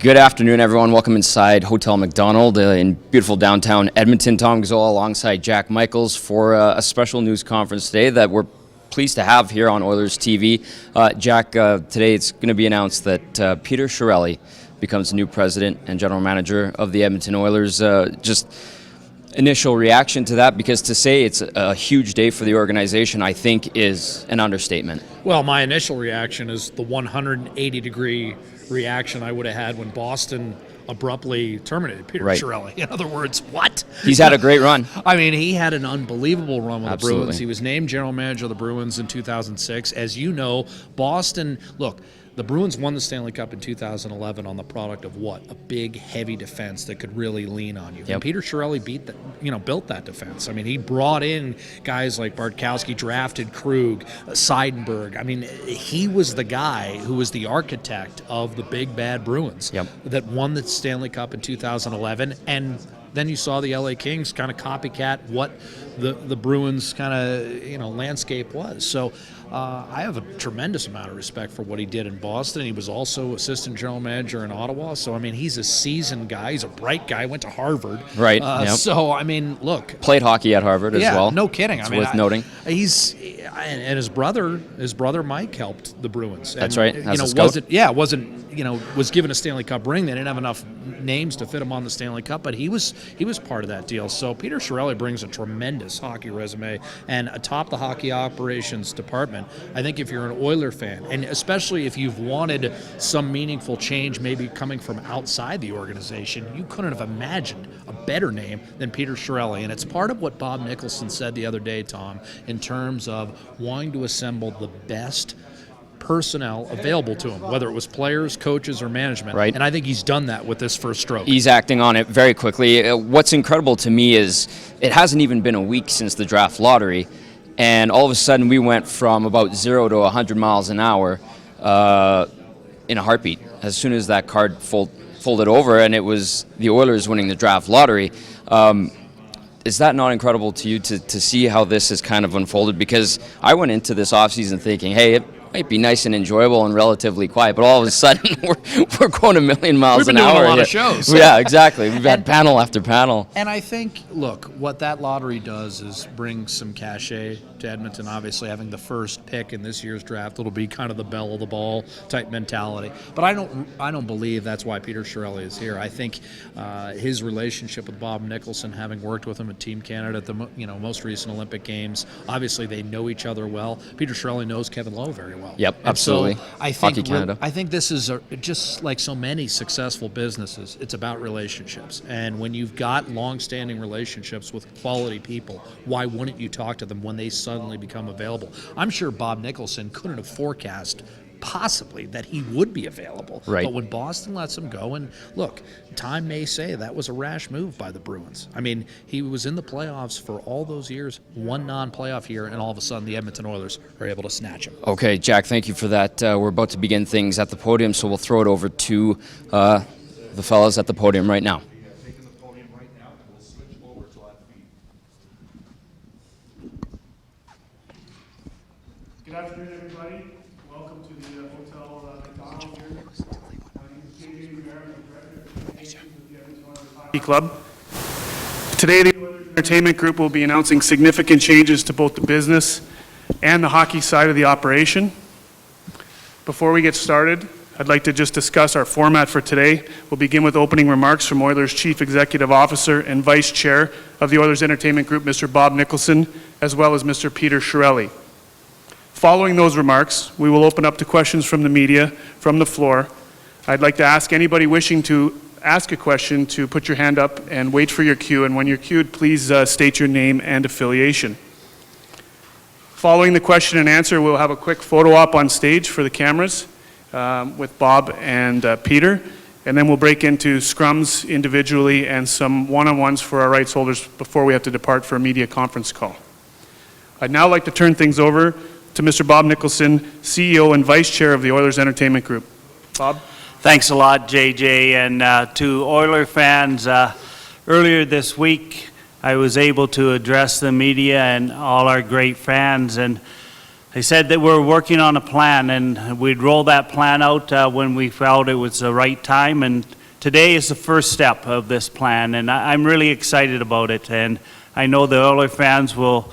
Good afternoon, everyone. Welcome inside Hotel McDonald in beautiful downtown Edmonton. Tom Gazzola alongside Jack Michaels for a special news conference today that we're pleased to have here on Oilers TV. Jack, today it's going to be announced that Peter Chiarelli becomes the new president and general manager of the Edmonton Oilers. Just initial reaction to that, because to say it's a huge day for the organization, I think, is an understatement. Well, my initial reaction is the 180-degree reaction I would have had when Boston abruptly terminated Peter Chiarelli. In other words, what? He's had a great run. I mean, he had an unbelievable run with Absolutely. the Bruins. He was named general manager of the Bruins in 2006. As you know, Boston, look, the Bruins won the Stanley Cup in 2011 on the product of what? A big, heavy defense that could really lean on you. Yep. And Peter Chiarelli built that defense. I mean, he brought in guys like Bartkowski, drafted Krug, Seidenberg. I mean, he was the guy who was the architect of the big, bad Bruins that won the Stanley Cup in 2011. And then you saw the LA Kings kind of copycat what the Bruins kind of landscape was. So I have a tremendous amount of respect for what he did in Boston. He was also assistant general manager in Ottawa. So I mean, he's a seasoned guy. He's a bright guy. Went to Harvard. Right. So I mean, look. Played hockey at Harvard as well. No kidding. It's worth noting. And his brother Mike helped the Bruins. That's right. Was given a Stanley Cup ring. They didn't have enough names to fit him on the Stanley Cup, but he was part of that deal. So Peter Chiarelli brings a tremendous hockey resume, and atop the hockey operations department, I think if you're an Oiler fan, and especially if you've wanted some meaningful change maybe coming from outside the organization, you couldn't have imagined a better name than Peter Chiarelli. And it's part of what Bob Nicholson said the other day, Tom, in terms of wanting to assemble the best personnel available to him, whether it was players, coaches, or management. Right. And I think he's done that with this first stroke. He's acting on it very quickly. What's incredible to me is it hasn't even been a week since the draft lottery, and all of a sudden we went from about 0 to 100 miles an hour in a heartbeat. As soon as that card folded over and it was the Oilers winning the draft lottery, is that not incredible to you to see how this has kind of unfolded? Because I went into this offseason thinking, hey, it might be nice and enjoyable and relatively quiet, but all of a sudden we're going a million miles an hour. We've been doing a lot of shows. Yeah, exactly. We've had panel after panel. And I think, look, what that lottery does is bring some cachet to Edmonton. Obviously, having the first pick in this year's draft, it'll be kind of the belle of the ball type mentality. But I don't believe that's why Peter Chiarelli is here. I think his relationship with Bob Nicholson, having worked with him at Team Canada at the most recent Olympic Games, obviously they know each other well. Peter Chiarelli knows Kevin Lowe very well. Yep, and absolutely. So I think this is just like so many successful businesses. It's about relationships, and when you've got long-standing relationships with quality people, why wouldn't you talk to them when they suddenly become available? I'm sure Bob Nicholson couldn't have forecast possibly that he would be available. Right. But when Boston lets him go, and look, time may say that was a rash move by the Bruins. I mean, he was in the playoffs for all those years, one non-playoff year, and all of a sudden the Edmonton Oilers are able to snatch him. Okay, Jack, thank you for that. We're about to begin things at the podium, so we'll throw it over to the fellas at the podium right now. Good afternoon, everybody. Welcome to the Hotel McDonald here. My name is J.J. Rivera, I'm the Director of Communications with the Edmonton Oilers Hockey Club. Today, the Oilers Entertainment Group will be announcing significant changes to both the business and the hockey side of the operation. Before we get started, I'd like to just discuss our format for today. We'll begin with opening remarks from Oilers Chief Executive Officer and Vice Chair of the Oilers Entertainment Group, Mr. Bob Nicholson, as well as Mr. Peter Chiarelli. Following those remarks, we will open up to questions from the media from the floor. I'd like to ask anybody wishing to ask a question to put your hand up and wait for your cue, and when you're cued, please state your name and affiliation. Following the question and answer, we'll have a quick photo op on stage for the cameras with Bob and Peter, and then we'll break into scrums individually and some one-on-ones for our rights holders before we have to depart for a media conference call. I'd now like to turn things over to Mr. Bob Nicholson, CEO and Vice Chair of the Oilers Entertainment Group. Bob? Thanks a lot, JJ. And to Oiler fans, earlier this week I was able to address the media and all our great fans, and They said that we're working on a plan, and we'd roll that plan out when we felt it was the right time. And today is the first step of this plan, and I'm really excited about it. And I know the Oilers fans will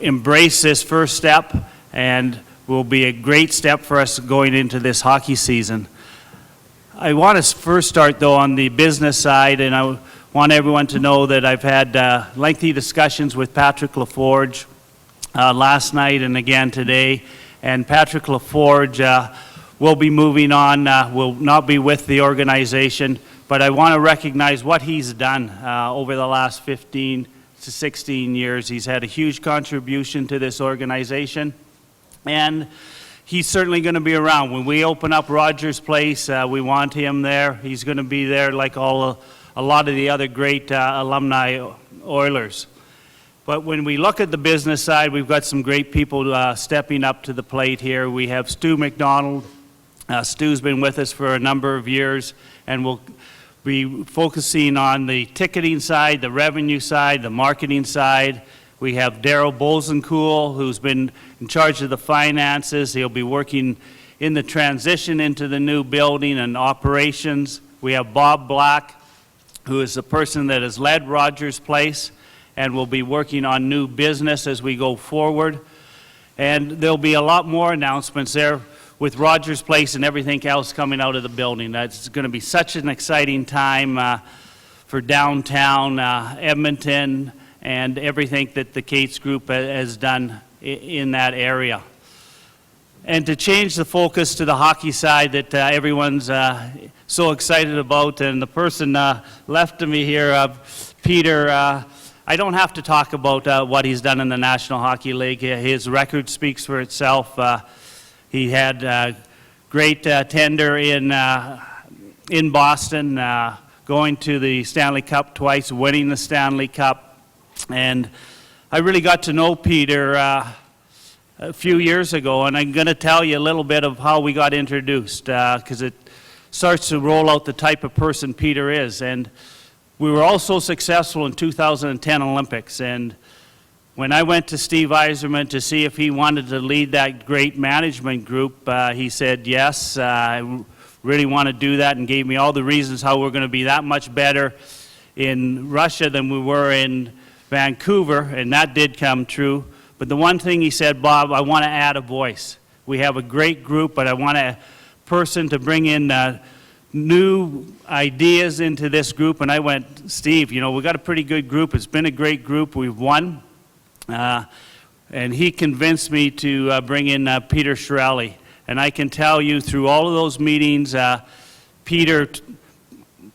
embrace this first step, and will be a great step for us going into this hockey season. I want to first start, though, on the business side, and I want everyone to know that I've had lengthy discussions with Patrick LaForge last night and again today. And Patrick LaForge will be moving on, will not be with the organization, but I want to recognize what he's done over the last 15 to 16 years. He's had a huge contribution to this organization, and he's certainly going to be around. When we open up Rogers Place, we want him there. He's going to be there like a lot of the other great alumni Oilers. But when we look at the business side, we've got some great people stepping up to the plate here. We have Stu McDonald. Stu's been with us for a number of years, and we'll be focusing on the ticketing side, the revenue side, the marketing side. We have Daryl Bosencool, who's been in charge of the finances. He'll be working in the transition into the new building and operations. We have Bob Black, who is the person that has led Rogers Place and will be working on new business as we go forward. And there'll be a lot more announcements there with Rogers Place and everything else coming out of the building. That's going to be such an exciting time for downtown Edmonton and everything that the Cates Group has done in that area. And to change the focus to the hockey side that everyone's so excited about, and the person left of me here, Peter, I don't have to talk about what he's done in the National Hockey League. His record speaks for itself. He had great tender in Boston, going to the Stanley Cup twice, winning the Stanley Cup. And I really got to know Peter a few years ago, and I'm going to tell you a little bit of how we got introduced, because it starts to roll out the type of person Peter is. And we were also successful in 2010 Olympics, and when I went to Steve Yzerman to see if he wanted to lead that great management group, he said, yes, I really want to do that, and gave me all the reasons how we're going to be that much better in Russia than we were in Vancouver, and that did come true. But the one thing he said, Bob, I want to add a voice. We have a great group, but I want a person to bring in new ideas into this group. And I went, Steve, you know, we've got a pretty good group. It's been a great group. We've won. And he convinced me to bring in Peter Chiarelli. And I can tell you through all of those meetings, Peter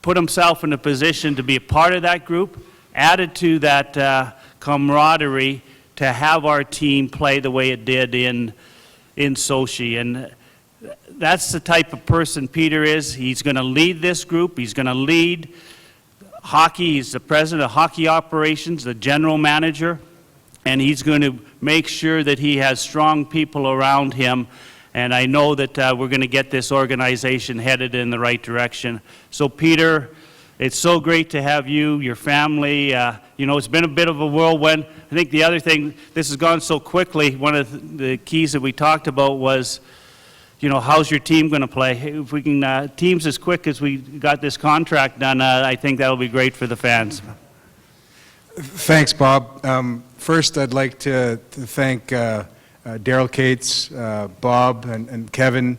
put himself in a position to be a part of that group, added to that camaraderie to have our team play the way it did in Sochi. And that's the type of person Peter is. He's going to lead this group. He's going to lead hockey. He's the president of hockey operations, the general manager, and he's going to make sure that he has strong people around him. And I know that we're going to get this organization headed in the right direction. So Peter, it's so great to have you, your family. You know, it's been a bit of a whirlwind. I think the other thing, this has gone so quickly, one of the keys that we talked about was, you know, how's your team going to play? If we can, teams as quick as we got this contract done, I think that'll be great for the fans. Thanks, Bob. First, I'd like to thank Daryl Cates, Bob, and Kevin.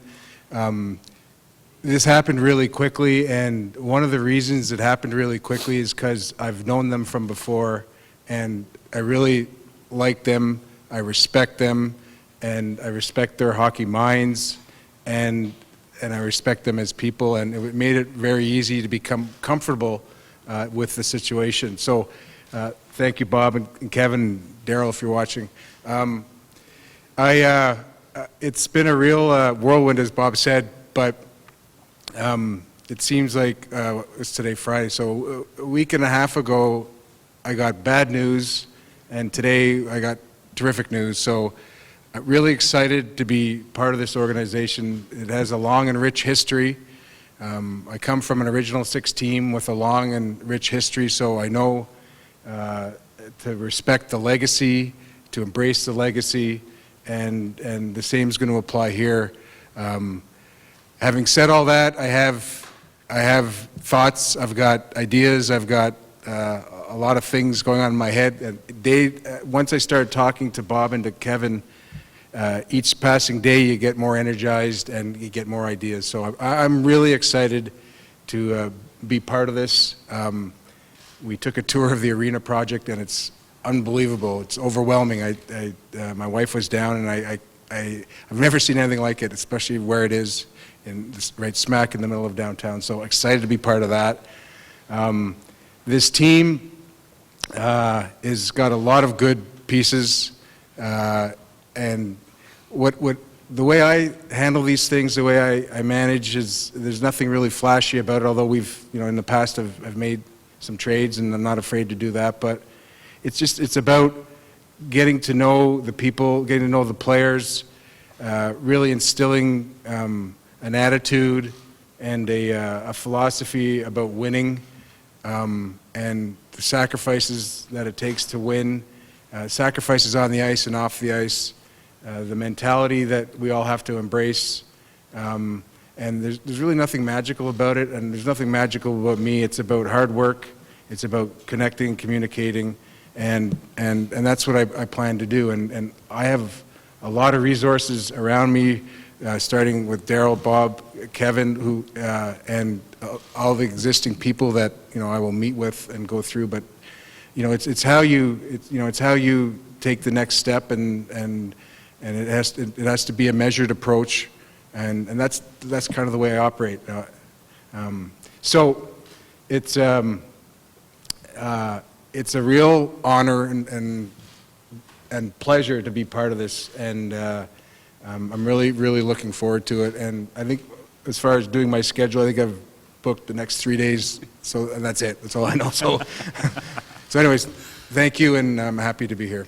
This happened really quickly, and one of the reasons it happened really quickly is because I've known them from before, and I really like them, I respect them, and I respect their hockey minds, and I respect them as people, and it made it very easy to become comfortable with the situation. So thank you, Bob and Kevin and Daryl, if you're watching. It's been a real whirlwind, as Bob said, but it seems like it's today Friday, so a week and a half ago I got bad news, and today I got terrific news. So I'm really excited to be part of this organization. It has a long and rich history. I come from an Original Six team with a long and rich history, so I know to respect the legacy, to embrace the legacy, and the same is going to apply here. Having said all that, I have thoughts, I've got ideas, I've got a lot of things going on in my head. And once I started talking to Bob and to Kevin, each passing day you get more energized and you get more ideas. So I'm really excited to be part of this. We took a tour of the arena project and it's unbelievable. It's overwhelming. My wife was down and I've never seen anything like it, especially where it is, right smack in the middle of downtown. So excited to be part of that. This team has got a lot of good pieces, and the way I handle these things, the way I manage is there's nothing really flashy about it. Although we've in the past I've made some trades and I'm not afraid to do that. But it's about getting to know the people, getting to know the players, really instilling an attitude and a philosophy about winning, and the sacrifices that it takes to win, sacrifices on the ice and off the ice, the mentality that we all have to embrace. And there's really nothing magical about it, and there's nothing magical about me. It's about hard work, it's about connecting, communicating, and that's what I plan to do. And I have a lot of resources around me, starting with Daryl, Bob, Kevin, and all the existing people that I will meet with and go through. But it's how you take the next step, and it has to be a measured approach, and that's kind of the way I operate. So it's a real honor and pleasure to be part of this, and I'm really looking forward to it. And I think as far as doing my schedule, I think I've booked the next 3 days, and that's it. That's all I know. So anyways, thank you, and I'm happy to be here.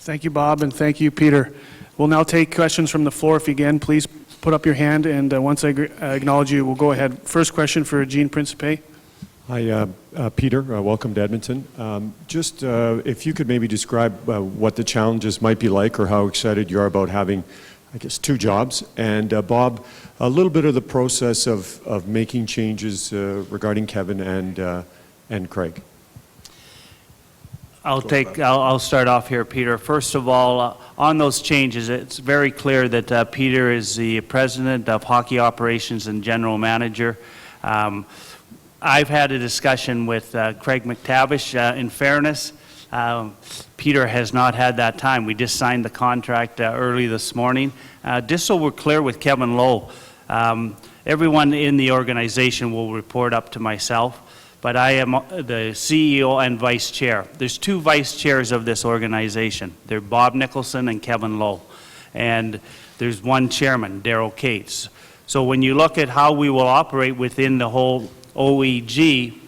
Thank you, Bob, and thank you, Peter. We'll now take questions from the floor. If you again, please put up your hand, and once I acknowledge you, we'll go ahead. First question for Jean Principe. Hi, Peter. Welcome to Edmonton. Just if you could maybe describe what the challenges might be like, or how excited you are about having, I guess, 2 jobs. And Bob, a little bit of the process of making changes regarding Kevin and Craig. I'll start off here, Peter. First of all, on those changes, it's very clear that Peter is the president of hockey operations and general manager. I've had a discussion with Craig McTavish. In fairness, Peter has not had that time. We just signed the contract early this morning. Just so we're clear with Kevin Lowe, everyone in the organization will report up to myself, but I am the CEO and vice chair. There's 2 vice chairs of this organization. They're Bob Nicholson and Kevin Lowe. And there's 1 chairman, Darryl Cates. So when you look at how we will operate within the whole OEG,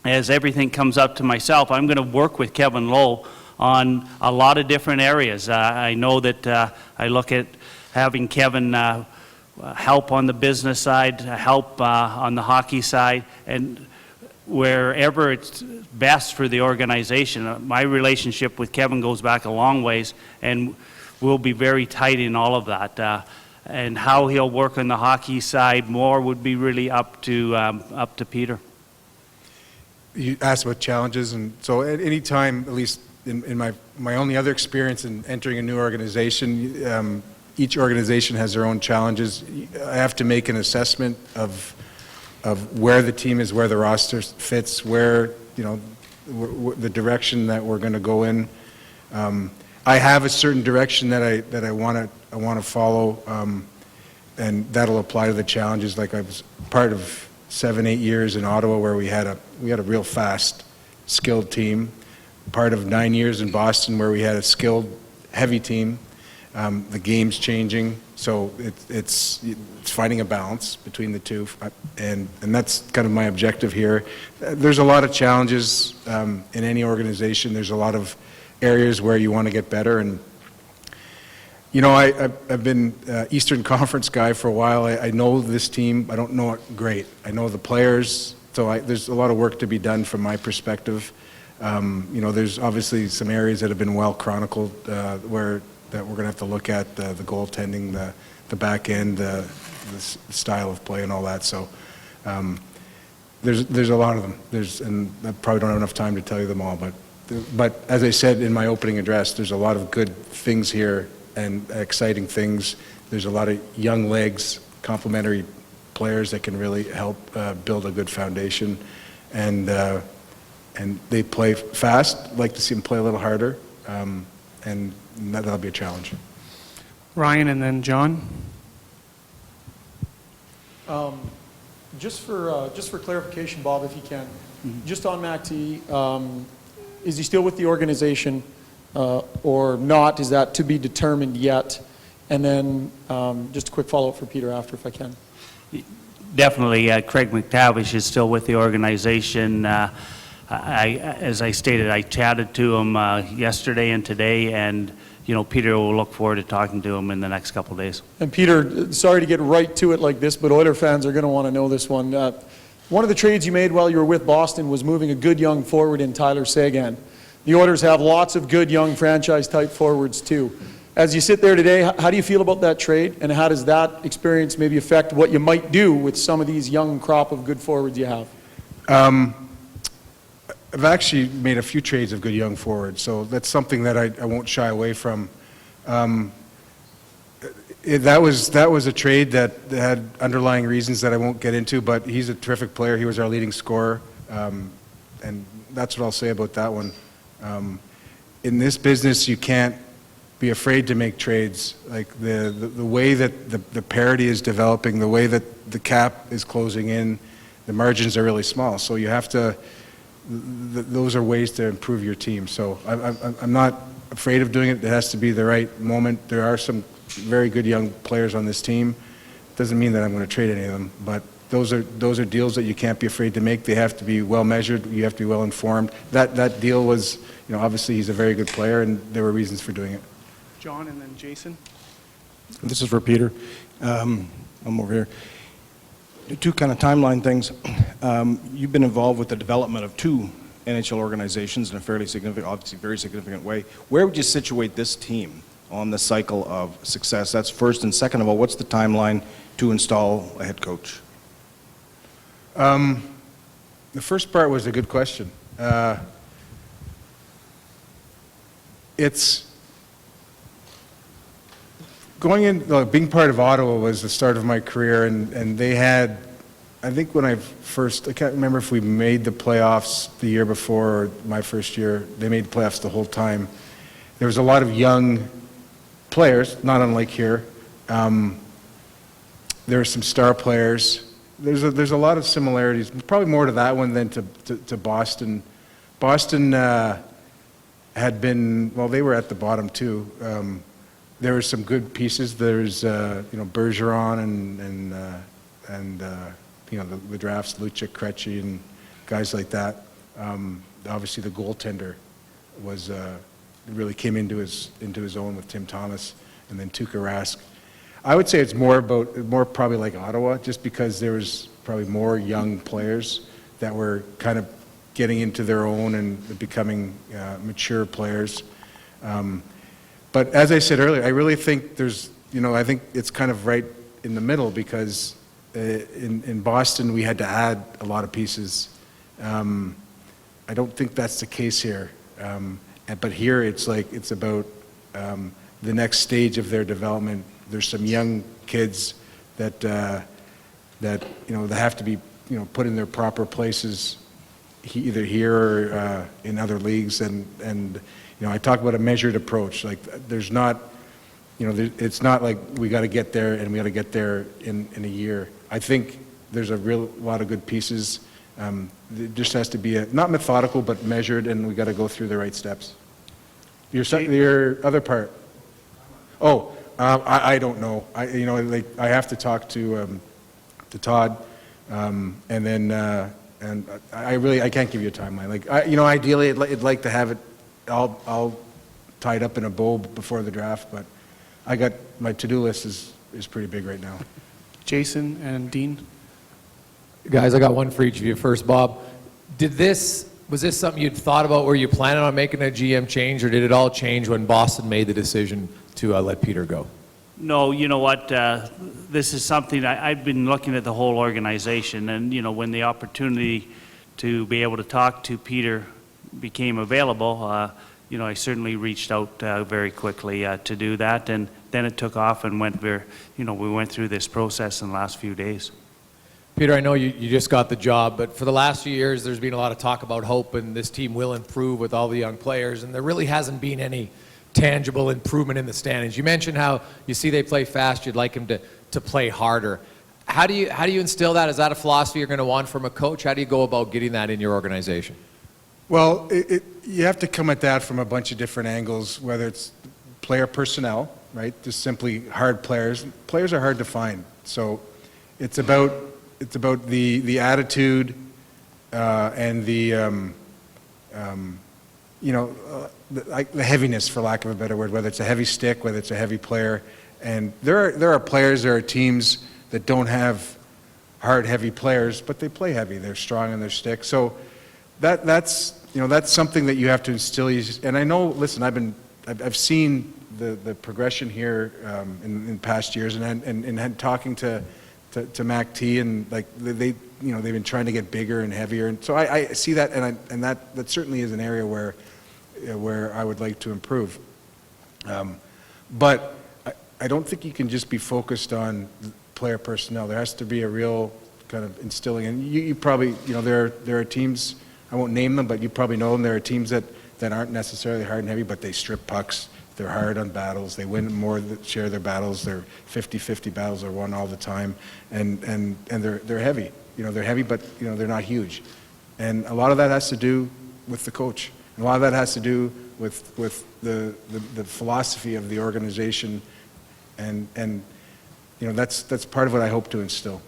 as everything comes up to myself, I'm going to work with Kevin Lowe on a lot of different areas. I know that I look at having Kevin help on the business side, help on the hockey side, and wherever it's best for the organization. My relationship with Kevin goes back a long ways, and we'll be very tight in all of that. And how he'll work on the hockey side more would be really up to Peter. You asked about challenges, and so at any time, at least in my only other experience in entering a new organization, each organization has their own challenges. I have to make an assessment of where the team is, where the roster fits, where the direction that we're going to go in. I have a certain direction that I want to follow, and that'll apply to the challenges. Like I was part of 7-8 years in Ottawa, where we had a real fast, skilled team. Part of 9 years in Boston, where we had a skilled, heavy team. The game's changing, so it's finding a balance between the two, and that's kind of my objective here. There's a lot of challenges in any organization. There's a lot of areas where you want to get better, and I've been Eastern Conference guy for a while. I know this team. I don't know it great. I know the players, so there's a lot of work to be done from my perspective. There's obviously some areas that have been well chronicled where that we're going to have to look at, the goaltending, the back end, the style of play and all that. So there's a lot of them. And I probably don't have enough time to tell you them all, but as I said in my opening address, there's a lot of good things here and exciting things. There's a lot of young legs, complementary players that can really help build a good foundation, and they play fast. I'd like to see them play a little harder, and that'll be a challenge. Ryan and then John. Just for clarification, Bob, if you can, just on Mac T, is he still with the organization or not? Is that to be determined yet? And then just a quick follow-up for Peter after, if I can. Definitely, Craig McTavish is still with the organization. As I stated, I chatted to him yesterday and today, and Peter will look forward to talking to him in the next couple of days. And Peter, sorry to get right to it like this, but Oiler fans are going to want to know this one. One of the trades you made while you were with Boston was moving a good young forward in Tyler Seguin. The Oilers have lots of good young franchise-type forwards too. As you sit there today, how do you feel about that trade, and how does that experience maybe affect what you might do with some of these young crop of good forwards you have? I've actually made a few trades of good young forwards, so that's something that I won't shy away from. That was a trade that had underlying reasons that I won't get into, but he's a terrific player. He was our leading scorer, and that's what I'll say about that one. In this business, you can't be afraid to make trades. Like the way that the parity is developing, the way that the cap is closing in, the margins are really small. So you have to. Those are ways to improve your team. So I'm not afraid of doing it. It has to be the right moment. There are some very good young players on this team. Doesn't mean that I'm going to trade any of them, but those are deals that you can't be afraid to make. They have to be well measured. You have to be well informed. That deal was, obviously he's a very good player, and there were reasons for doing it. John and then Jason. This is for Peter. I'm over here. Two kind of timeline things. You've been involved with the development of two NHL organizations in a fairly significant, obviously very significant way. Where would you situate this team on the cycle of success? That's first. And second of all, what's the timeline to install a head coach? The first part was a good question. It's going in, being part of Ottawa was the start of my career, and they had, I think when I can't remember if we made the playoffs the year before or my first year. They made the playoffs the whole time. There was a lot of young players, not unlike here. There were some star players. There's a lot of similarities, probably more to that one than to Boston. Boston had been, well, they were at the bottom too. There were some good pieces. There's Bergeron and the drafts, Lucic, Krejci, and guys like that. Obviously, the goaltender was really came into his own with Tim Thomas, and then Tuukka Rask. I would say it's more probably like Ottawa, just because there was probably more young players that were kind of getting into their own and becoming mature players. But as I said earlier, I really think I think it's kind of right in the middle, because in Boston we had to add a lot of pieces. I don't think that's the case here. But here it's about the next stage of their development. There's some young kids that they have to be put in their proper places, either here or in other leagues, and I talk about a measured approach. Like there's not, it's not like we got to get there and we got to get there in a year. I think there's a lot of good pieces. It just has to be not methodical but measured, and we got to go through the right steps. Your other part. Oh, I don't know. I have to talk to Todd, and then and I can't give you a timeline. Ideally I'd like to have it all tied up in a bow before the draft, but my to-do list is pretty big right now. Jason and Dean. Guys, I got one for each of you. First, Bob, was this something you'd thought about? Were you planning on making a GM change, or did it all change when Boston made the decision to let Peter go? No, you know what? This is something I've been looking at the whole organization, and when the opportunity to be able to talk to Peter became available, I certainly reached out very quickly to do that, and then it took off and we went through this process in the last few days. Peter, I know you just got the job, but for the last few years, there's been a lot of talk about hope, and this team will improve with all the young players, and there really hasn't been any tangible improvement in the standings. You mentioned how you see they play fast, you'd like them to play harder. How do you instill that? Is that a philosophy you're going to want from a coach? How do you go about getting that in your organization? Well, you have to come at that from a bunch of different angles, whether it's player personnel, right? Just simply hard players. Players are hard to find. So it's about the attitude and the the heaviness, for lack of a better word, whether it's a heavy stick, whether it's a heavy player. And there are players, there are teams that don't have hard, heavy players, but they play heavy. They're strong in their stick. So that's something that you have to instill. And I know, listen, I've seen the progression here in past years, and talking to Mac T, and like they've been trying to get bigger and heavier, and so I see that, and that certainly is an area where I would like to improve. But I don't think you can just be focused on player personnel. There has to be a real kind of instilling, and you probably, there are teams, I won't name them, but you probably know them. There are teams that aren't necessarily hard and heavy, but they strip pucks. They're hard on battles. They win more, share their battles. They're 50-50 battles are won all the time, and they're heavy. They're heavy, but they're not huge. And a lot of that has to do with the coach. And a lot of that has to do with the philosophy of the organization, and that's part of what I hope to instill.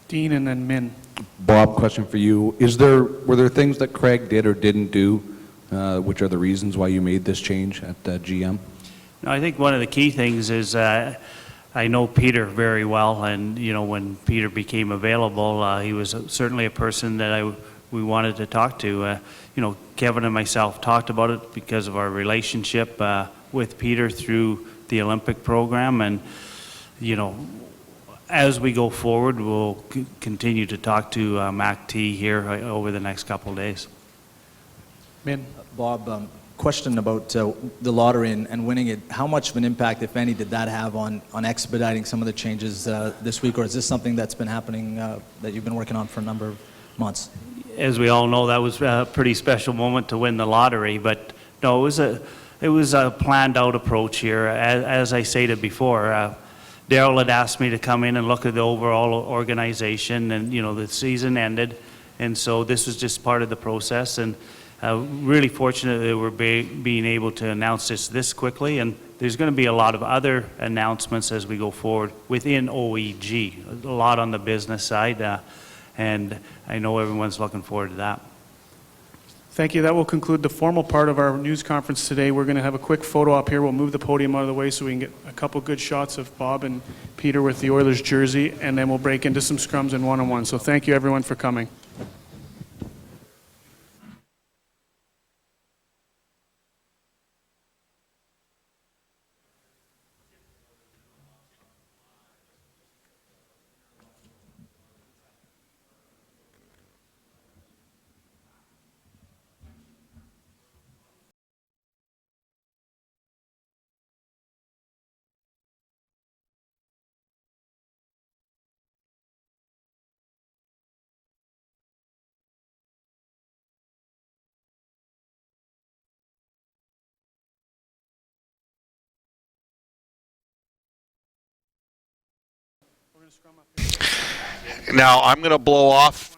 Dean and then Min. Bob, question for you. Were there things that Craig did or didn't do, which are the reasons why you made this change at GM? No, I think one of the key things is I know Peter very well, and when Peter became available, he was certainly a person that we wanted to talk to. Kevin and myself talked about it because of our relationship with Peter through the Olympic program, and as we go forward, we'll continue to talk to Mac T here over the next couple of days. Min. Bob, question about the lottery and winning it. How much of an impact, if any, did that have on expediting some of the changes this week, or is this something that's been happening that you've been working on for a number of months? As we all know, that was a pretty special moment to win the lottery, but no, it was a planned out approach here. As I stated before, Darryl had asked me to come in and look at the overall organization, and the season ended, and so this was just part of the process, and really fortunate that we're being able to announce this quickly, and there's going to be a lot of other announcements as we go forward within OEG, a lot on the business side, and I know everyone's looking forward to that. Thank you. That will conclude the formal part of our news conference today. We're going to have a quick photo up here. We'll move the podium out of the way so we can get a couple good shots of Bob and Peter with the Oilers jersey, and then we'll break into some scrums and one-on-one. So thank you, everyone, for coming. Now I'm going to blow off.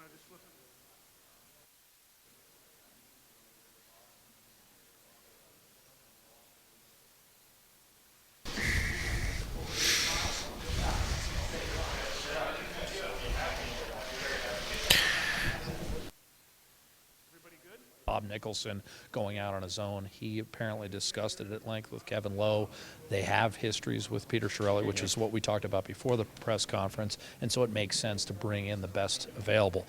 Bob Nicholson going out on his own. He apparently discussed it at length with Kevin Lowe. They have histories with Peter Chiarelli, which is what we talked about before the press conference, and so it makes sense to bring in the best available.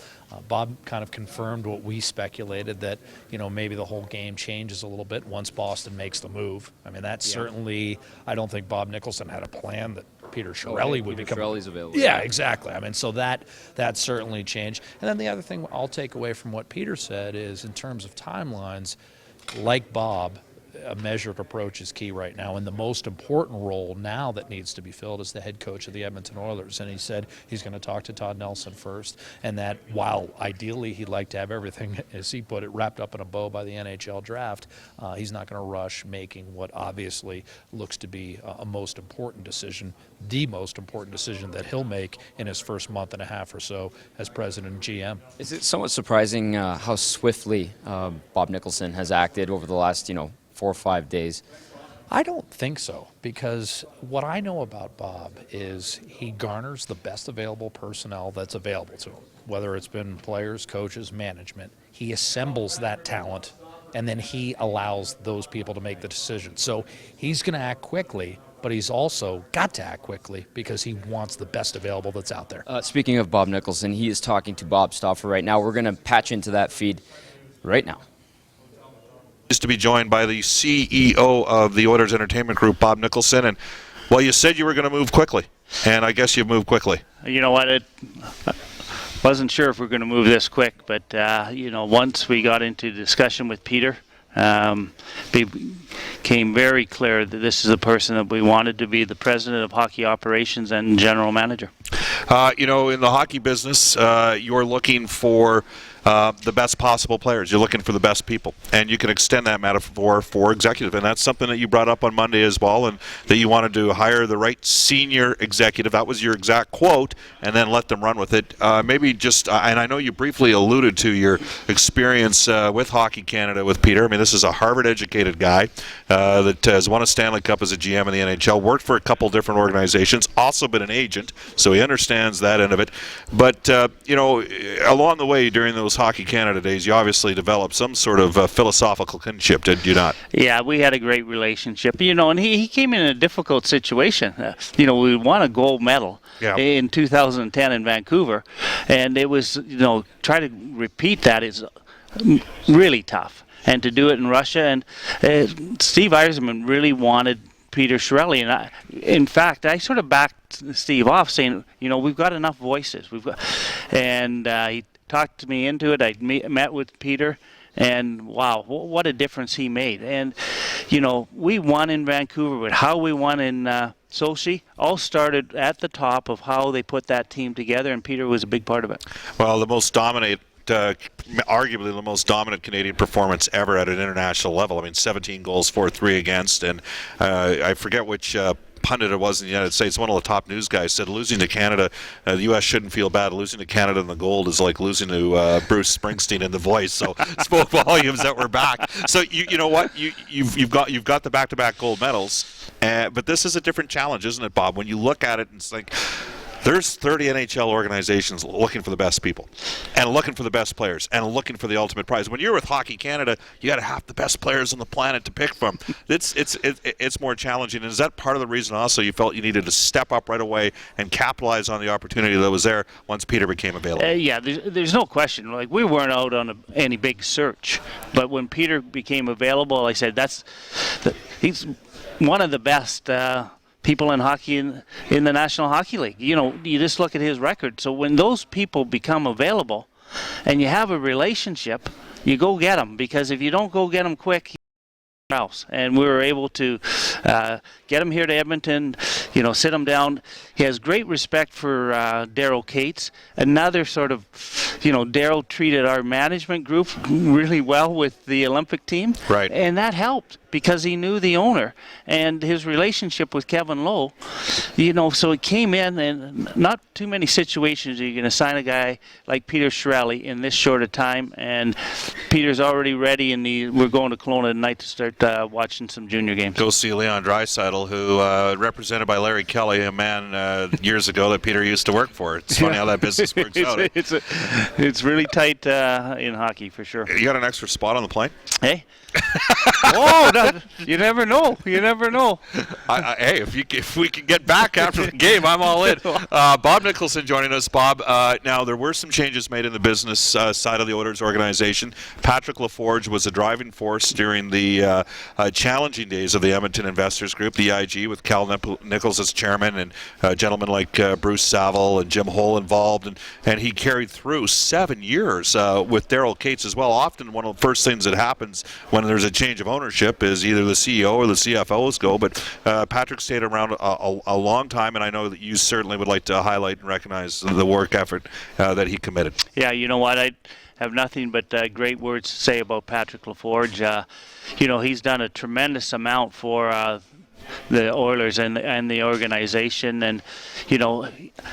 Bob kind of confirmed what we speculated, that maybe the whole game changes a little bit once Boston makes the move. I mean, that's certainly, I don't think Bob Nicholson had a plan that Peter Chiarelli would become. Chiarelli's available. Yeah, exactly. I mean, so that certainly changed. And then the other thing I'll take away from what Peter said is, in terms of timelines, like Bob, a measured approach is key right now, and the most important role now that needs to be filled is the head coach of the Edmonton Oilers. And he said he's going to talk to Todd Nelson first, and that while ideally he'd like to have everything, as he put it, wrapped up in a bow by the NHL draft, he's not going to rush making what obviously looks to be a most important decision, the most important decision that he'll make in his first month and a half or so as president and GM. Is it somewhat surprising how swiftly Bob Nicholson has acted over the last 4 or 5 days? I don't think so, because what I know about Bob is he garners the best available personnel that's available to him, whether it's been players, coaches, management. He assembles that talent, and then he allows those people to make the decision. So he's going to act quickly, but he's also got to act quickly because he wants the best available that's out there. Speaking of Bob Nicholson, he is talking to Bob Stauffer right now. We're going to patch into that feed right now. Is to be joined by the CEO of the Oilers Entertainment Group, Bob Nicholson. And, well, you said you were going to move quickly, and I guess you've moved quickly. You know what? Wasn't sure if we were going to move this quick, but, once we got into discussion with Peter, it became very clear that this is the person that we wanted to be the president of hockey operations and general manager. In the hockey business, you're looking for the best possible players. You're looking for the best people, and you can extend that metaphor for executive, and that's something that you brought up on Monday as well, and that you wanted to hire the right senior executive. That was your exact quote, and then let them run with it. Maybe just, and I know you briefly alluded to your experience with Hockey Canada with Peter. I mean, this is a Harvard-educated guy that has won a Stanley Cup as a GM in the NHL, worked for a couple different organizations, also been an agent, so he understands that end of it. But, along the way during those Hockey Canada days, you obviously developed some sort of philosophical kinship, did you not? Yeah, we had a great relationship. And he came in a difficult situation. We won a gold medal in 2010 in Vancouver, and it was, try to repeat that is really tough. And to do it in Russia, and Steve Yzerman really wanted Peter Chiarelli, and in fact, I sort of backed Steve off, saying, we've got enough voices. And he talked me into it. I met with Peter, and wow, what a difference he made. And we won in Vancouver, but how we won in Sochi all started at the top of how they put that team together, and Peter was a big part of it. Well, arguably the most dominant Canadian performance ever at an international level. I mean, 17 goals, 4-3 against, and I forget which pundit it was in the United States, one of the top news guys, said losing to Canada, the U.S. shouldn't feel bad. Losing to Canada in the gold is like losing to Bruce Springsteen in The Voice. So spoke volumes that we're back. So you know what? You've got the back-to-back gold medals, but this is a different challenge, isn't it, Bob? When you look at it, and it's like, there's 30 NHL organizations looking for the best people and looking for the best players and looking for the ultimate prize. When you're with Hockey Canada, you got to have the best players on the planet to pick from. It's more challenging. And is that part of the reason also you felt you needed to step up right away and capitalize on the opportunity that was there once Peter became available? Yeah, there's no question. Like, we weren't out on any big search, but when Peter became available, I said he's one of the best people in hockey in the National Hockey League. You just look at his record. So when those people become available and you have a relationship, you go get them, because if you don't go get them quick, else. And we were able to get him here to Edmonton, sit him down. He has great respect for Daryl Cates. Another sort of, Daryl treated our management group really well with the Olympic team. Right. And that helped because he knew the owner and his relationship with Kevin Lowe. So he came in, and not too many situations are you going to sign a guy like Peter Chiarelli in this short a time. And Peter's already ready, and we're going to Kelowna tonight to start watching some junior games. Go see Leon Draisaitl, who represented by Larry Kelly, a man years ago that Peter used to work for. It's funny how that business works out. It's really tight in hockey for sure. You got an extra spot on the plane? Hey. Oh, you never know. You never know. Hey, if we can get back after the game, I'm all in. Bob Nicholson joining us. Bob, now there were some changes made in the business side of the Oilers organization. Patrick LaForge was a driving force during the challenging days of the Edmonton Investors Group, the EIG, with Cal Nichols as chairman and gentlemen like Bruce Saville and Jim Hull involved. And he carried through 7 years with Daryl Cates as well. Often one of the first things that happens when there's a change of ownership is either the CEO or the CFOs go, but Patrick stayed around a long time, and I know that you certainly would like to highlight and recognize the work effort that he committed. Yeah, you know what, I have nothing but great words to say about Patrick LaForge. He's done a tremendous amount for the Oilers and the organization, and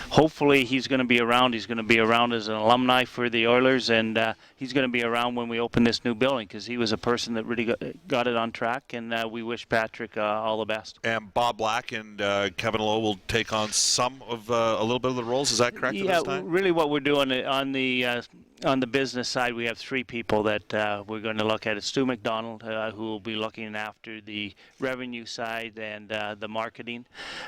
hopefully he's going to be around. He's going to be around as an alumni for the Oilers, and he's going to be around when we open this new building, because he was a person that really got it on track, and we wish Patrick all the best. And Bob Black and Kevin Lowe will take on some of a little bit of the roles. Is that correct? Yeah, at this time? Really what we're doing on the business side, we have 3 people that we're going to look at. It's Stu McDonald, who will be looking after the revenue side and the marketing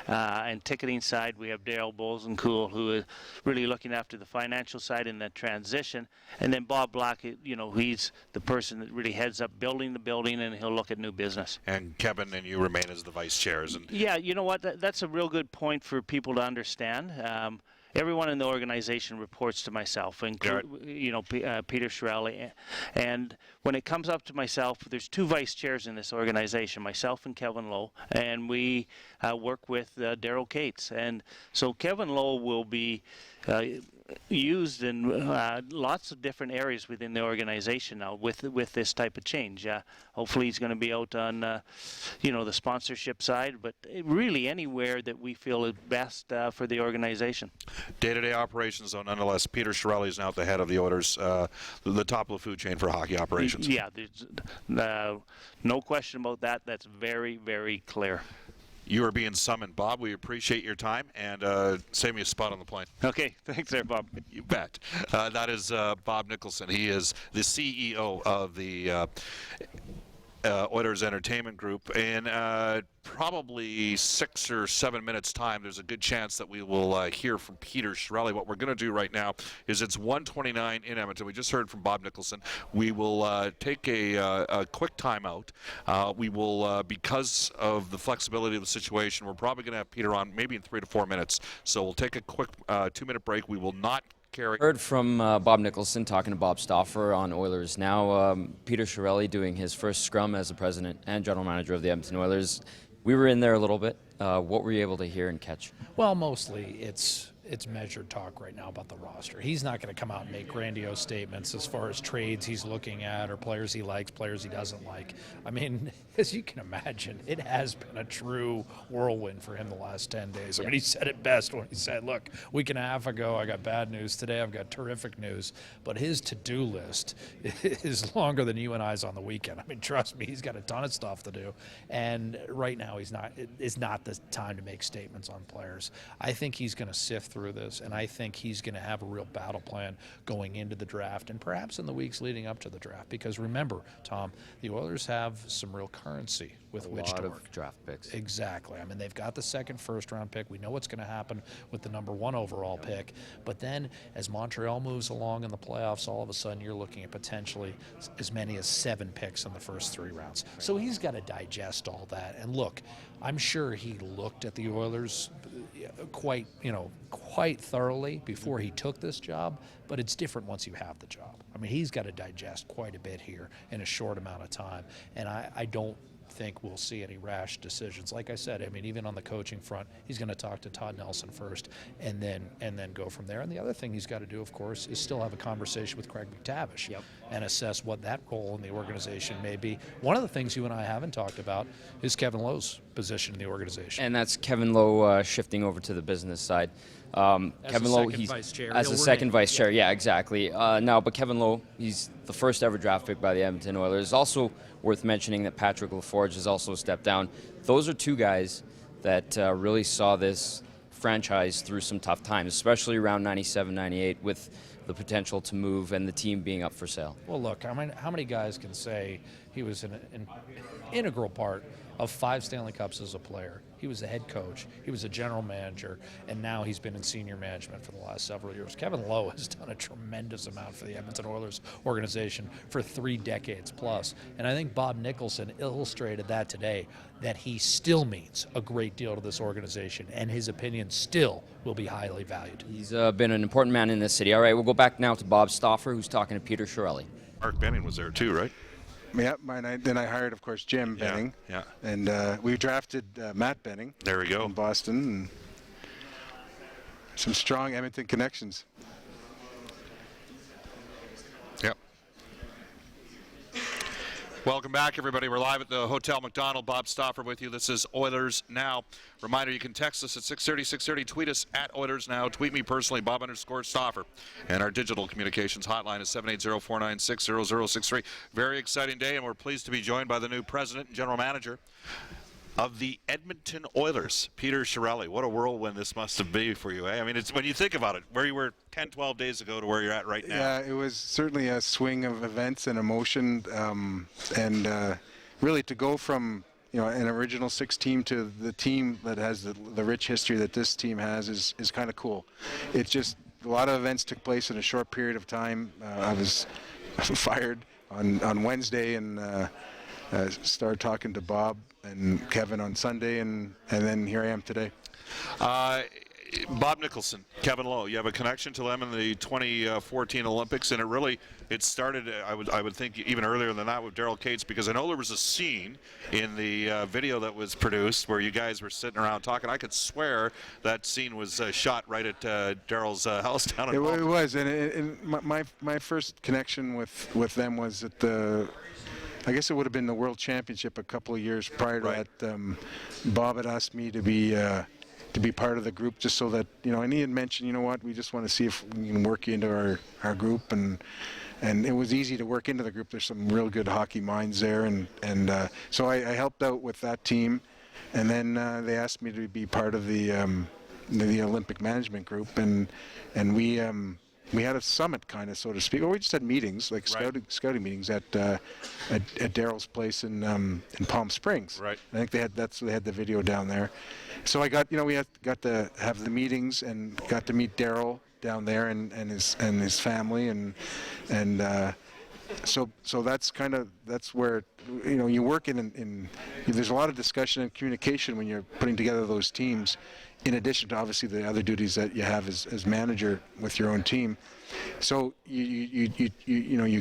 and ticketing side. We have Daryl Bosenkuhl, who is really looking after the financial side and the transition. And then Bob Black, he's the person that really heads up building the building, and he'll look at new business. And Kevin and you remain as the vice chairs. And yeah, you know what? That's a real good point for people to understand. Everyone in the organization reports to myself, including Peter Chiarelli. And when it comes up to myself, there's 2 vice chairs in this organization, myself and Kevin Lowe, and we work with Daryl Cates. And so Kevin Lowe will be used in lots of different areas within the organization now with this type of change. Hopefully he's going to be out on the sponsorship side, but really anywhere that we feel is best for the organization. Day-to-day operations, though, nonetheless, Peter Chiarelli is now at the head of the Oilers, the top of the food chain for hockey operations. Yeah, there's no question about that. That's very, very clear. You are being summoned, Bob. We appreciate your time, and save me a spot on the plane. Okay, thanks there, Bob. You bet. That is Bob Nicholson. He is the CEO of the Oilers Entertainment Group. In probably 6 or 7 minutes' time, there's a good chance that we will hear from Peter Chiarelli. What we're going to do right now is it's 1:29 in Edmonton. We just heard from Bob Nicholson. We will take a quick timeout. We will, because of the flexibility of the situation, we're probably going to have Peter on maybe in 3 to 4 minutes. So we'll take a quick 2-minute break. We will not Heard from Bob Nicholson talking to Bob Stauffer on Oilers Now. Peter Chiarelli doing his first scrum as the president and general manager of the Edmonton Oilers. We were in there a little bit. What were you able to hear and catch? Well, mostly it's measured talk right now about the roster. He's not going to come out and make grandiose statements as far as trades he's looking at or players he likes, players he doesn't like. I mean, as you can imagine, it has been a true whirlwind for him the last 10 days. I mean, he said it best when he said, look, a week and a half ago I got bad news. Today I've got terrific news. But his to-do list is longer than you and I's on the weekend. I mean, trust me, he's got a ton of stuff to do. And right now it's not the time to make statements on players. I think he's going to sift through this, and I think he's going to have a real battle plan going into the draft and perhaps in the weeks leading up to the draft. Because remember, Tom, the Oilers have some real currency with which to work. A lot of draft picks. Exactly. I mean, they've got the second first-round pick. We know what's going to happen with the number 1 overall pick. But then as Montreal moves along in the playoffs, all of a sudden you're looking at potentially as many as 7 picks in the first 3 rounds. So he's got to digest all that. And look, I'm sure he looked at the Oilers quite thoroughly before he took this job, but it's different once you have the job. I mean, he's got to digest quite a bit here in a short amount of time, and I don't think we'll see any rash decisions. Like I said, I mean, even on the coaching front, he's going to talk to Todd Nelson first, and then go from there. And the other thing he's got to do, of course, is still have a conversation with Craig McTavish and assess what that role in the organization may be. One of the things you and I haven't talked about is Kevin Lowe's position in the organization. And that's Kevin Lowe shifting over to the business side. Kevin Lowe, he's vice chair. as He'll the second remain. vice chair. Yeah, exactly. But Kevin Lowe, he's the first ever draft pick by the Edmonton Oilers. Also worth mentioning that Patrick LaForge has also stepped down. Those are two guys that really saw this franchise through some tough times, especially around 97, 98, with the potential to move and the team being up for sale. Well, look, I mean, how many guys can say he was an integral part of 5 Stanley Cups as a player? He was a head coach, he was a general manager, and now he's been in senior management for the last several years. Kevin Lowe has done a tremendous amount for the Edmonton Oilers organization for 3 decades plus. And I think Bob Nicholson illustrated that today, that he still means a great deal to this organization, and his opinion still will be highly valued. He's been an important man in this city. All right, we'll go back now to Bob Stauffer, who's talking to Peter Chiarelli. Mark Benning was there too, right? Yeah, then I hired, of course, Jim Benning. Yeah. And we drafted Matt Benning. There we go. In Boston. And some strong Edmonton connections. Yep. Welcome back, everybody. We're live at the Hotel McDonald. Bob Stauffer with you. This is Oilers Now. Reminder, you can text us at 630-630. Tweet us at Oilers Now. Tweet me personally, Bob_Stauffer. And our digital communications hotline is 780-496-0063. Very exciting day, and we're pleased to be joined by the new president and general manager of the Edmonton Oilers, Peter Chiarelli. What a whirlwind this must have been for you, eh? I mean, it's when you think about it, where you were 10, 12 days ago to where you're at right now. Yeah, it was certainly a swing of events and emotion, and really to go from an original 6 team to the team that has the rich history that this team has is kind of cool. It's just a lot of events took place in a short period of time. I was fired on Wednesday and started talking to Bob and Kevin on Sunday, and then here I am today. Bob Nicholson, Kevin Lowe, you have a connection to them in the 2014 Olympics, and it started, I would think, even earlier than that with Daryl Cates, because I know there was a scene in the video that was produced where you guys were sitting around talking. I could swear that scene was shot right at Daryl's house down in Baltimore. It was, and my first connection with them was at I guess it would have been the World Championship a couple of years prior to that. Bob had asked me to be part of the group, just so that and he had mentioned, we just want to see if we can work you into our group, and it was easy to work into the group. There's some real good hockey minds there, and so I helped out with that team, and then they asked me to be part of the Olympic management group, and we had a summit, kind of, so to speak. Or we just had meetings, like scouting meetings at Daryl's place in Palm Springs. Right. I think they had the video down there. So I got got to have the meetings and got to meet Daryl down there and his family and so that's where you work in there's a lot of discussion and communication when you're putting together those teams, in addition to obviously the other duties that you have as manager with your own team. So you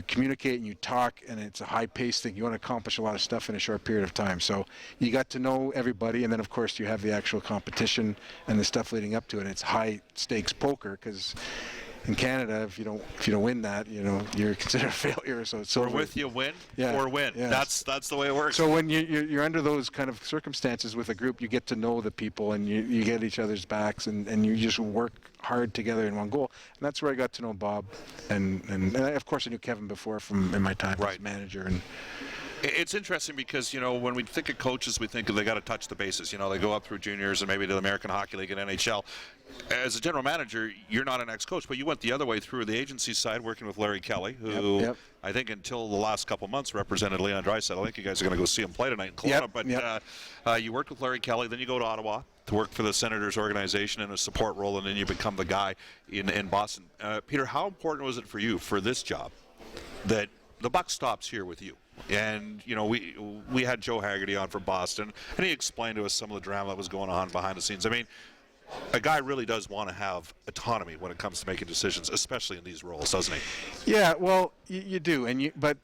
communicate and you talk, and it's a high-paced thing. You want to accomplish a lot of stuff in a short period of time. So you got to know everybody, and then of course you have the actual competition and the stuff leading up to it. It's high-stakes poker, because in Canada, if you don't win that, you're considered a failure. So it's or with you win, or win. Yeah. That's the way it works. So when you're under those kind of circumstances with a group, you get to know the people, and you get each other's backs, and you just work hard together in one goal. And that's where I got to know Bob, and of course I knew Kevin before from in my time as manager. And it's interesting because, when we think of coaches, we think they got to touch the bases. They go up through juniors and maybe to the American Hockey League and NHL. As a general manager, you're not an ex-coach, but you went the other way through the agency side, working with Larry Kelly, who I think until the last couple months represented Leon Draisaitl. I think you guys are going to go see him play tonight in Kelowna. But you worked with Larry Kelly, then you go to Ottawa to work for the Senators organization in a support role, and then you become the guy in Boston. Peter, how important was it for you for this job that the buck stops here with you? And we had Joe Haggerty on from Boston, and he explained to us some of the drama that was going on behind the scenes. I mean, a guy really does want to have autonomy when it comes to making decisions, especially in these roles, doesn't he? Yeah, well, you do, but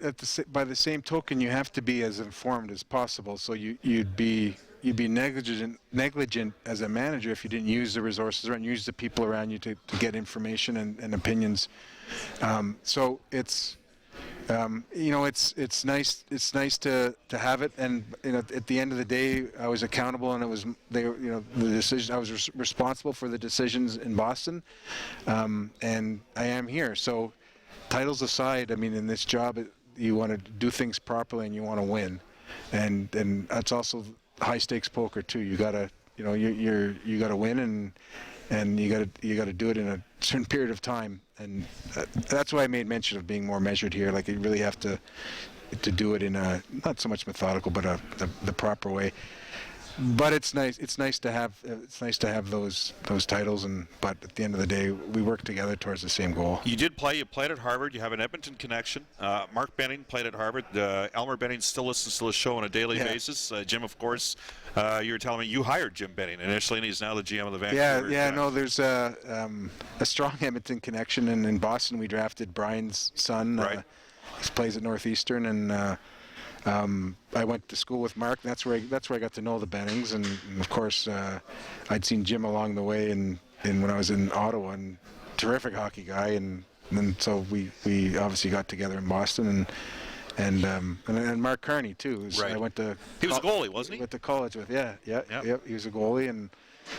by the same token, you have to be as informed as possible. So you'd be negligent as a manager if you didn't use the resources and use the people around you to get information and opinions. So it's it's nice to have it, and at the end of the day, I was accountable, and it was the decision. I was responsible for the decisions in Boston, and I am here. So, titles aside, I mean, in this job, you want to do things properly and you want to win, and that's also high stakes poker too. You gotta you gotta win, and you gotta do it in a certain period of time, and that's why I made mention of being more measured here. Like, you really have to do it in a not so much methodical, but the proper way. But it's nice. It's nice to have those titles, but at the end of the day, we work together towards the same goal. You did play. You played at Harvard. You have an Edmonton connection. Mark Benning played at Harvard. Elmer Benning still listens to the show on a daily basis. Jim, of course, you were telling me you hired Jim Benning initially, and he's now the GM of the Vancouver. Yeah. No, there's a strong Edmonton connection, and in Boston, we drafted Brian's son. Right. He plays at Northeastern, and I went to school with Mark. And that's where I got to know the Bennings, and of course, I'd seen Jim along the way, and when I was in Ottawa, and terrific hockey guy, and so we obviously got together in Boston, and Mark Carney too. Right. I went to. He was a goalie, wasn't he? Went to college with. Yeah. He was a goalie, and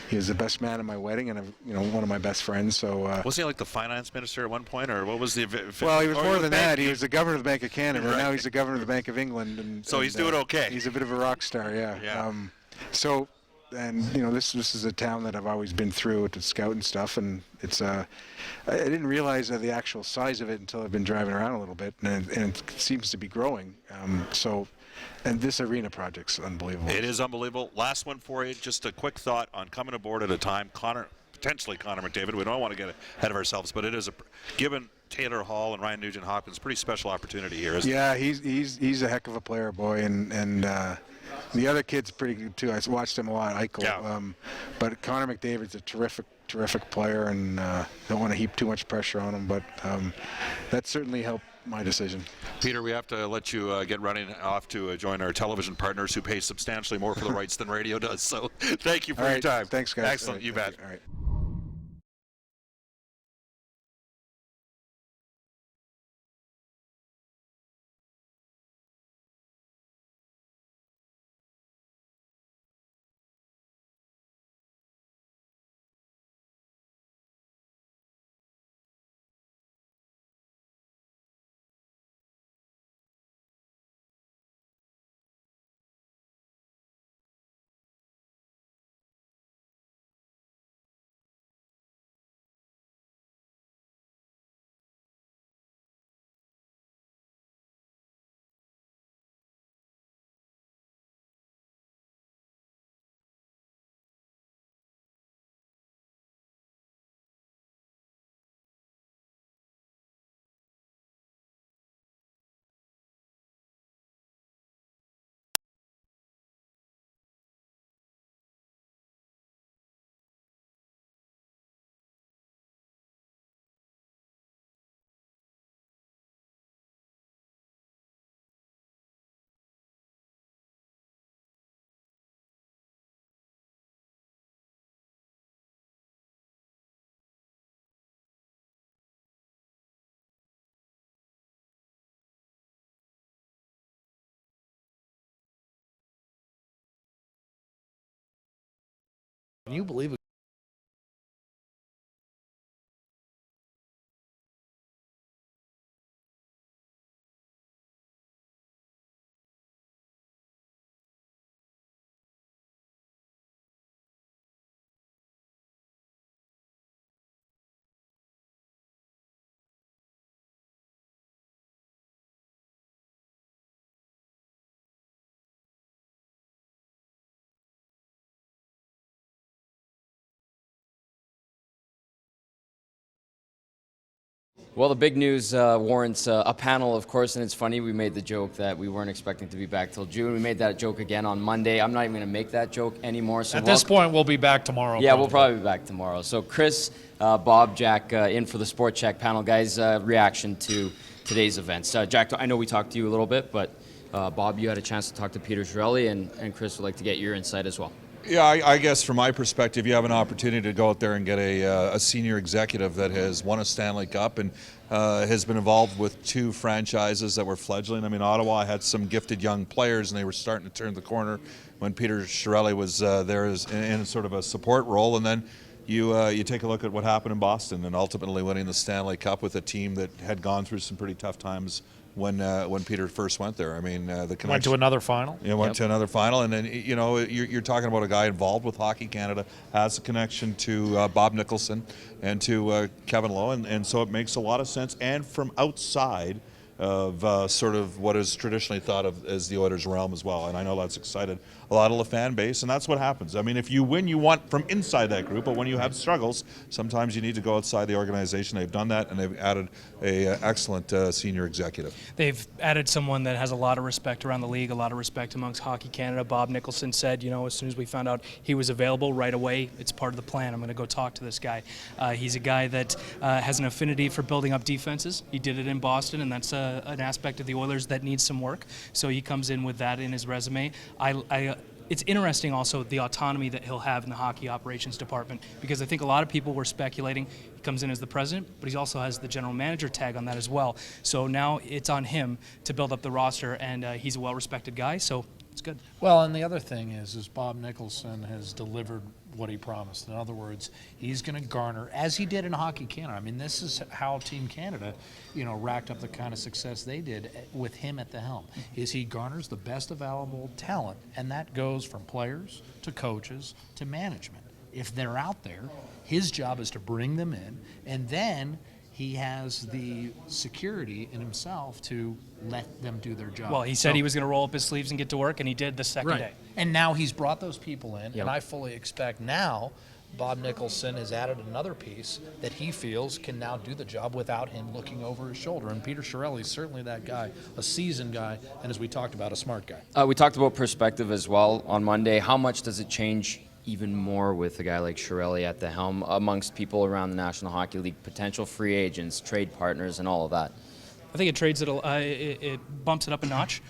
he was the best man at my wedding, and one of my best friends. So was he like the finance minister at one point, or what was the? Well, he was more than that. He was the governor of the Bank of Canada. Right. Now he's the governor of the Bank of England, and so he's doing okay. He's a bit of a rock star, yeah. So, and this is a town that I've always been through to scout and stuff, and it's I didn't realize the actual size of it until I've been driving around a little bit, and it seems to be growing. And this arena project's unbelievable. It is unbelievable. Last one for you, just a quick thought on coming aboard at a time. Potentially Connor McDavid. We don't want to get ahead of ourselves, but it is given Taylor Hall and Ryan Nugent-Hopkins, pretty special opportunity here, isn't it? Yeah, he's a heck of a player, boy, and the other kid's pretty good too. I watched him a lot, Eichel. Yeah. But Connor McDavid's a terrific player, and don't want to heap too much pressure on him, but that certainly helped my decision. Peter, we have to let you get running off to join our television partners who pay substantially more for the rights than radio does. So thank you for your time. Thanks, guys. Excellent. You bet. All right. Can you believe it? Well, the big news warrants a panel, of course, and it's funny. We made the joke that we weren't expecting to be back till June. We made that joke again on Monday. I'm not even going to make that joke anymore. So At this point, we'll be back tomorrow. Yeah, we'll probably be back tomorrow. So Chris, Bob, Jack, in for the Sport Check panel. Guys, reaction to today's events. Jack, I know we talked to you a little bit, but Bob, you had a chance to talk to Peter Chiarelli, and Chris would like to get your insight as well. Yeah, I guess from my perspective, you have an opportunity to go out there and get a senior executive that has won a Stanley Cup and has been involved with 2 franchises that were fledgling. I mean, Ottawa had some gifted young players, and they were starting to turn the corner when Peter Chiarelli was there in sort of a support role. And then you take a look at what happened in Boston and ultimately winning the Stanley Cup with a team that had gone through some pretty tough times when Peter first went there. I mean, the connection. Went to another final. Yeah, went to another final, and then you're talking about a guy involved with Hockey Canada, has a connection to Bob Nicholson and to Kevin Lowe, and so it makes a lot of sense. And from outside of sort of what is traditionally thought of as the Oilers' realm as well, and I know that's excited a lot of the fan base, and that's what happens. I mean, if you win, you want from inside that group, but when you have struggles, sometimes you need to go outside the organization. They've done that, and they've added a excellent senior executive. They've added someone that has a lot of respect around the league, a lot of respect amongst Hockey Canada. Bob Nicholson said, as soon as we found out he was available right away, it's part of the plan. I'm going to go talk to this guy. He's a guy that has an affinity for building up defenses. He did it in Boston, and that's an aspect of the Oilers that needs some work. So he comes in with that in his resume. It's interesting also the autonomy that he'll have in the hockey operations department, because I think a lot of people were speculating he comes in as the president, but he also has the general manager tag on that as well. So now it's on him to build up the roster, and he's a well-respected guy, so it's good. Well, and the other thing is Bob Nicholson has delivered what he promised. In other words, he's going to garner, as he did in Hockey Canada. I mean, this is how Team Canada, racked up the kind of success they did with him at the helm. Is he garners the best available talent, and that goes from players to coaches to management. If they're out there, his job is to bring them in, and then he has the security in himself to let them do their job. Well, he said he was going to roll up his sleeves and get to work, and he did the second day. And now he's brought those people in, and I fully expect now Bob Nicholson has added another piece that he feels can now do the job without him looking over his shoulder. And Peter Chiarelli is certainly that guy, a seasoned guy, and as we talked about, a smart guy. We talked about perspective as well on Monday. How much does it change even more with a guy like Chiarelli at the helm amongst people around the National Hockey League, potential free agents, trade partners, and all of that? I think it trades it bumps it up a notch.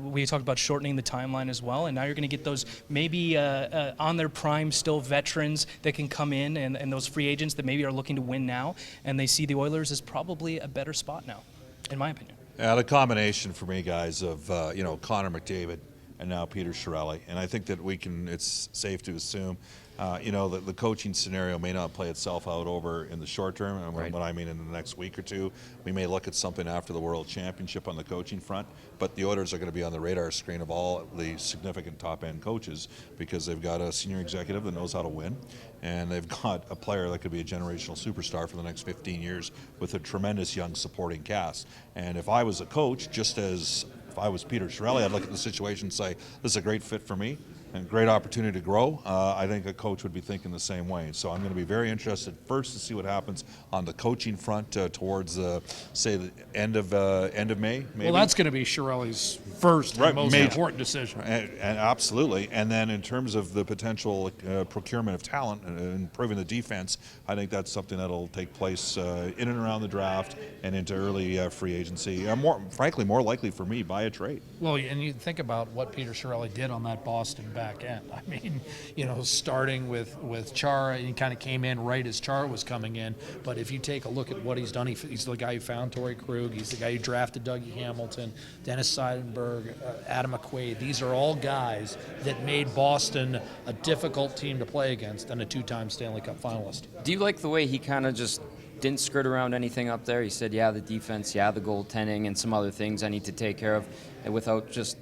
We talked about shortening the timeline as well, and now you're going to get those maybe on their prime still veterans that can come in, and those free agents that maybe are looking to win now, and they see the Oilers as probably a better spot now, in my opinion. Yeah, the combination for me, guys, of Connor McDavid and now Peter Chiarelli, and I think that it's safe to assume that the coaching scenario may not play itself out over in the short term. And what I mean in the next week or two, we may look at something after the World Championship on the coaching front, but the Oilers are going to be on the radar screen of all the significant top-end coaches because they've got a senior executive that knows how to win, and they've got a player that could be a generational superstar for the next 15 years with a tremendous young supporting cast. And if I was a coach, just as if I was Peter Chiarelli, I'd look at the situation and say, this is a great fit for me and great opportunity to grow. I think a coach would be thinking the same way. So I'm going to be very interested first to see what happens on the coaching front towards, say, the end of May, maybe. Well, that's going to be Chiarelli's first and most important decision. And absolutely. And then in terms of the potential procurement of talent and improving the defense, I think that's something that'll take place in and around the draft and into early free agency. Frankly, more likely for me by a trade. Well, and you think about what Peter Chiarelli did on that Boston back end. I mean, starting with Chara, he kind of came in right as Chara was coming in. But if you take a look at what he's done, he's the guy who found Torrey Krug. He's the guy who drafted Dougie Hamilton, Dennis Seidenberg, Adam McQuaid. These are all guys that made Boston a difficult team to play against and a two-time Stanley Cup finalist. Do you like the way he kind of just didn't skirt around anything up there? He said, the defense, the goaltending, and some other things I need to take care of, and without just,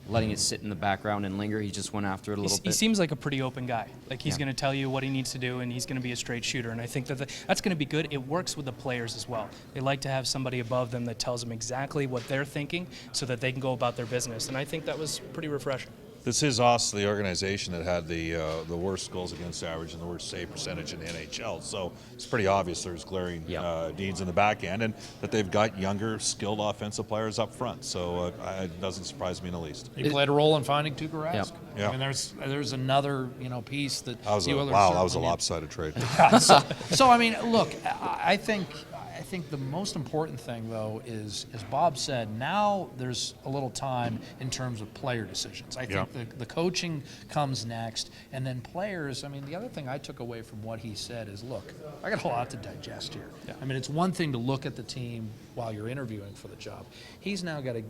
letting it sit in the background and linger. He just went after it a little bit. He seems like a pretty open guy. Like he's going to tell you what he needs to do, and he's going to be a straight shooter. And I think that's going to be good. It works with the players as well. They like to have somebody above them that tells them exactly what they're thinking so that they can go about their business. And I think that was pretty refreshing. This is also the organization that had the worst goals against average and the worst save percentage in the NHL. So it's pretty obvious there's glaring needs in the back end, and that they've got younger, skilled offensive players up front. So it doesn't surprise me in the least. He played a role in finding Tuukka Rask. Yeah. I mean, there's another piece that That was the Oilers that was a certainly need. lopsided trade. So I mean, look, I think the most important thing, though, is, as Bob said, now there's a little time in terms of player decisions. I think the coaching comes next, and then players. I mean, the other thing I took away from what he said is, look, I got a lot to digest here. I mean, it's one thing to look at the team while you're interviewing for the job. He's now got to,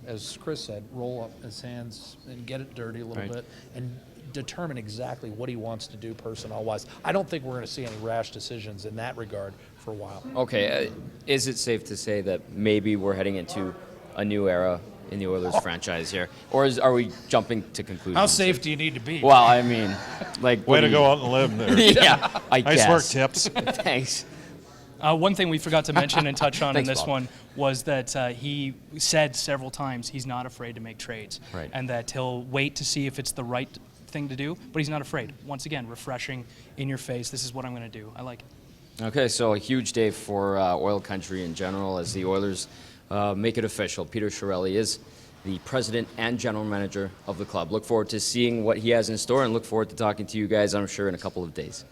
as Chris said, roll up his hands and get it dirty a little bit and determine exactly what he wants to do personnel-wise. I don't think we're going to see any rash decisions in that regard for a while. Okay, is it safe to say that maybe we're heading into a new era in the Oilers franchise here? Or are we jumping to conclusions? How safe do you need to be? Well, I mean, like... Way to go out on a limb there. Yeah, I guess. Nice work, Tips. Thanks. One thing we forgot to mention and touch on Thanks, in this Bob. one was that he said several times he's not afraid to make trades. Right. And that he'll wait to see if it's the right thing to do, but he's not afraid. Once again, refreshing, in your face, this is what I'm going to do. I like it. Okay, so a huge day for oil country in general as the Oilers make it official. Peter Chiarelli is the president and general manager of the club. Look forward to seeing what he has in store and look forward to talking to you guys, I'm sure, in a couple of days.